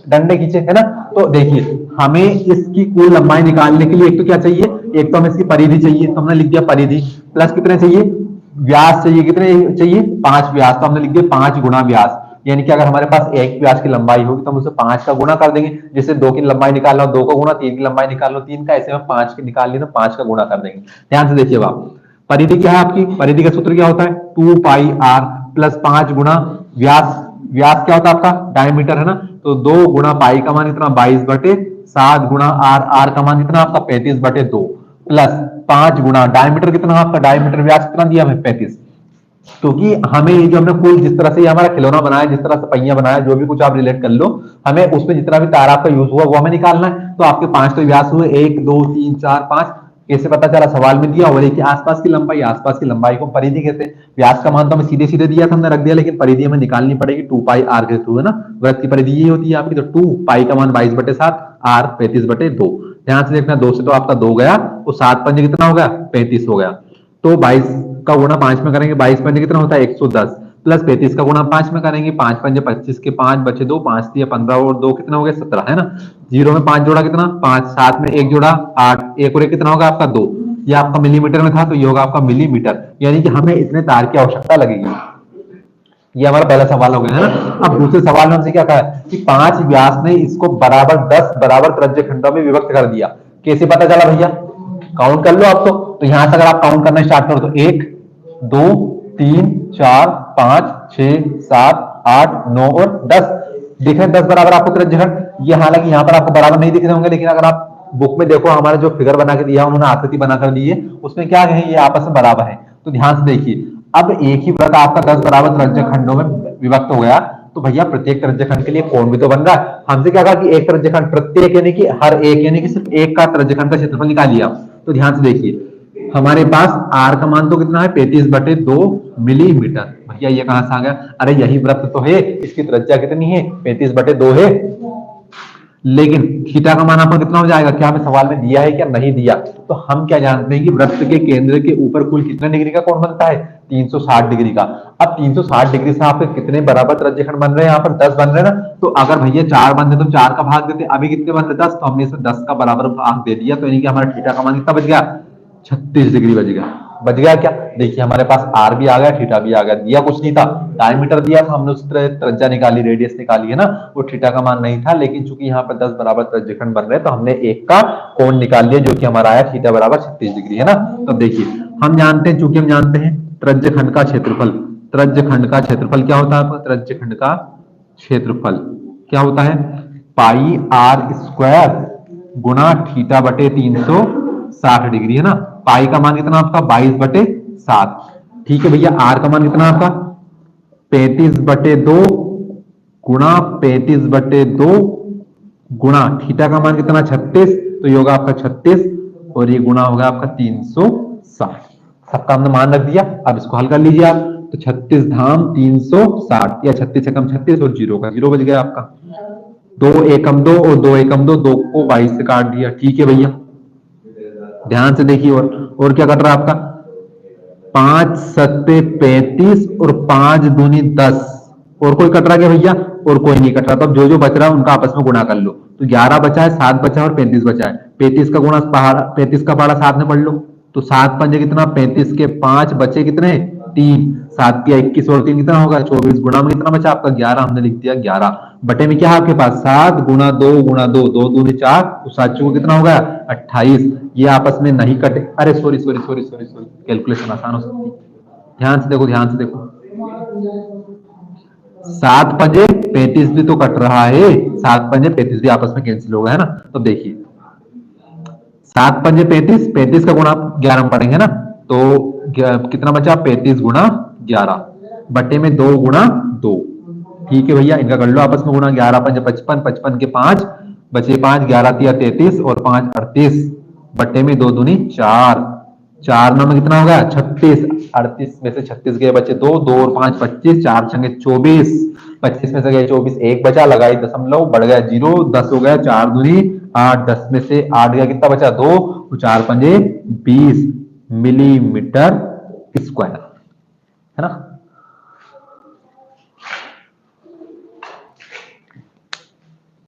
डंडे खींचे, है ना। तो देखिए हमें इसकी कुल लंबाई निकालने के लिए एक तो क्या चाहिए, एक तो हमें इसकी परिधि चाहिए, तो हमने लिख दिया परिधि, प्लस कितने चाहिए, व्यास चाहिए, कितने चाहिए, 5 व्यास, तो हमने लिख दिया 5 गुणा व्यास। यानी कि अगर हमारे पास एक व्यास की लंबाई होगी तो हम उसे 5 का गुणा कर देंगे, जैसे 2 की लंबाई निकाल लो 2 का गुणा, 3 की लंबाई निकाल लो 3 का, ऐसे में 5 की निकाल ली तो 5 का गुणा कर देंगे। ध्यान से देखिएगा आप, परिधि क्या है आपकी, परिधि का सूत्र क्या होता है, 2 पाई आर प्लस 5 गुणा व्यास, व्यास क्या होता है आपका, डायमीटर, है ना। तो 2 गुणा पाई का मान कितना 22/7 गुणा आर, आर का मान कितना आपका 35/2 प्लस 5 गुणा डायमीटर कितना आपका, डायमीटर व्यास कितना दिया हमें 35। क्योंकि हमें ये जो हमने फुल जिस तरह से ये हमारा खिलौना बनाया, जिस तरह से पहिया बनाया, जो भी कुछ आप रिलेट कर लो, हमें उसमें जितना भी तार आपका यूज हुआ वो हमें निकालना है। तो आपके 5 तो व्यास हुए, 1 2 3 4 5, कैसे पता चला, सवाल में दिया, और एक आसपास की लंबाई, आसपास की लंबाई को परिधि कहते हैं। व्यास का मान तो हमें सीधे सीधे दिया था, हमने रख दिया, लेकिन परिधि हमें निकालनी पड़ेगी 2 पाई आर के थ्रू, है ना। वृत्त की परिधि ये होती है आपकी, तो 2 पाई का मान 22/7, आर 35/2। ध्यान से देखना, 2 से तो आपका 2 गया, तो 7 पंजे कितना हो गया, 35 हो गया। तो 22 का गुणा 5 में करेंगे, 22 पंजे कितना होता है 110, प्लस 35 का गुणा 5 में करेंगे, 5 पंजे 25 के 5 बचे 2, 5 दिया 15 और 2 कितना हो गया 17, है ना। जीरो में 5 जोड़ा कितना 5, 7 में 1 जोड़ा 8, एक और एक कितना होगा आपका 2। ये आपका मिलीमीटर में था तो ये होगा आपका मिलीमीटर, यानी कि हमें इतने तार की आवश्यकता लगेगी। ये हमारा पहला सवाल हो गया, है ना। अब दूसरे सवाल में हमसे क्या कहा है कि 5 व्यास ने इसको बराबर 10 बराबर त्रिज्य खंडों में विभक्त कर दिया। कैसे पता चला भैया, काउंट कर लो आप। तो यहां से अगर आप काउंट करना स्टार्ट करो तो 1 2 3 4 5 6 7 8 9 और 10 दिख रहे, 10 बराबर आपको त्रिज्यखंड। ये हालांकि यहाँ पर आपको बराबर नहीं दिख रहे होंगे, लेकिन अगर आप बुक में देखो हमारे जो फिगर बना के दिया उन्होंने आकृति बनाकर दी है, उसमें क्या है ये आपस में बराबर है। तो ध्यान से देखिए, अब एक ही व्रत आपका 10 बराबर त्रिज्य खंडों में विभक्त हो गया, तो भैया प्रत्येक त्रिज्य खंड के लिए कोण भी तो बन रहा है। हमसे क्या कहा कि एक त्रिज्य खंड, प्रत्येक यानी कि हर एक, यानी कि सिर्फ एक का त्रिज्य खंड का क्षेत्रफल निकालिए आप। तो ध्यान से देखिए, हमारे पास आर का मान तो कितना है 35/2 मिलीमीटर। भैया ये कहां से आ गया, अरे यही वृत्त तो है, इसकी त्रिज्या कितनी है 35/2 है। लेकिन थीटा का मान आपका कितना हो जाएगा, क्या हमें सवाल में दिया है क्या, नहीं दिया। तो हम क्या जानते हैं कि वृत्त के केंद्र के ऊपर कुल कितने डिग्री का कोण बनता है, 360 डिग्री का। अब 360 डिग्री से आपके कितने बराबर त्रिज्यखंड बन रहे हैं, यहाँ पर 10 बन रहे हैं ना। तो अगर भैया 4 बन रहे तो 4 का भाग देते, अभी कितने बन रहे 10, तो हमने इसमें 10 का बराबर भाग दे दिया, तो यानी कि हमारा थीटा का मान कितना बच गया, 36 डिग्री बच गया। बच गया क्या, देखिए हमारे पास आर भी आ गया, थीटा भी आ गया, दिया कुछ नहीं था, डायमीटर दिया था, हमने उस त्रिज्या निकाली, रेडियस निकाली, है ना। वो थीटा का मान नहीं था, लेकिन चूंकि यहाँ पर 10 बराबर त्रिज्यखंड बन रहे हैं तो हमने एक का कोण निकाल लिया, जो कि हमारा आया थीटा बराबर 36 डिग्री, है ना। तो देखिए हम जानते हैं, चूंकि हम जानते हैं त्रिज्यखंड का क्षेत्रफल, त्रिज्यखंड का क्षेत्रफल क्या होता है, त्रिज्यखंड का क्षेत्रफल क्या होता है, पाई आर स्क्वायर गुणा थीटा बटे 360 डिग्री, है ना। पाई का मान कितना आपका 22/7, ठीक है भैया। आर का मान कितना आपका 35/2 गुणा 35/2 गुणा थीटा का मान कितना 36, तो ये होगा आपका 36 और ये गुणा होगा आपका 360। सबका हमने मान रख दिया, अब इसको हल कर लीजिए आप। तो 36 धाम 360 या 36 से कम 36 और जीरो का जीरो बच गया आपका। 2 एकम 2 और 2 एकम 2, 2 को 22 से काट दिया, ठीक है भैया। ध्यान से देखिए, और क्या कट रहा है आपका 5 सत्ते 35 और 5 दूनी 10, और कोई कट रहा क्या भैया, और कोई नहीं कट रहा। तो अब जो जो बच रहा है उनका आपस में गुणा कर लो। तो 11 बचा है, 7 बचा है और 35 बचा है। 35 का गुणा 35 का पहाड़ा 7 में पढ़ लो, तो 7 पंजे कितना 35 के 5 बचे कितने 3, 7 के 21 और 3 कितना होगा 24, गुणा में कितना बचा आपका 11, हमने लिख दिया 11। बटे में क्या है आपके पास 7 गुणा 2 गुणा 2, 2 दूनी 4, तो 7 को कितना होगा 28। ये आपस में नहीं कटे, अरे sorry sorry sorry sorry sorry, calculation आसान हो सकती है। ध्यान से देखो, ध्यान से देखो, 7 पंजे 35 भी तो कट रहा है, 7 पंजे 35 भी आपस में कैंसिल होगा, है ना। तो देखिए 7 पंजे 35, 35 का गुणा 11 में पढ़ेंगे ना, तो कितना बचा 35 गुणा 11 बटे में 2 गुणा 2, ठीक है भैया। इनका कर लो आपस में गुणा, 11 पंजे 55, 55 के 5 बचे 5, 11 तिया 33 और 5 38 बटे में 2 दूनी 4, 4 में कितना होगा 36, 38 में से 36 गए बचे 2, 2 और 5 25, 4 छंगे 24, 25 में से गए 24, एक बचा लगाई दशमलव, बढ़ गया 0, 10 हो गया, 4 दूनी 8, 10 में से 8 गया कितना बचा 2, तो 4 पंजे 20 मिलीमीटर स्क्वायर, है ना।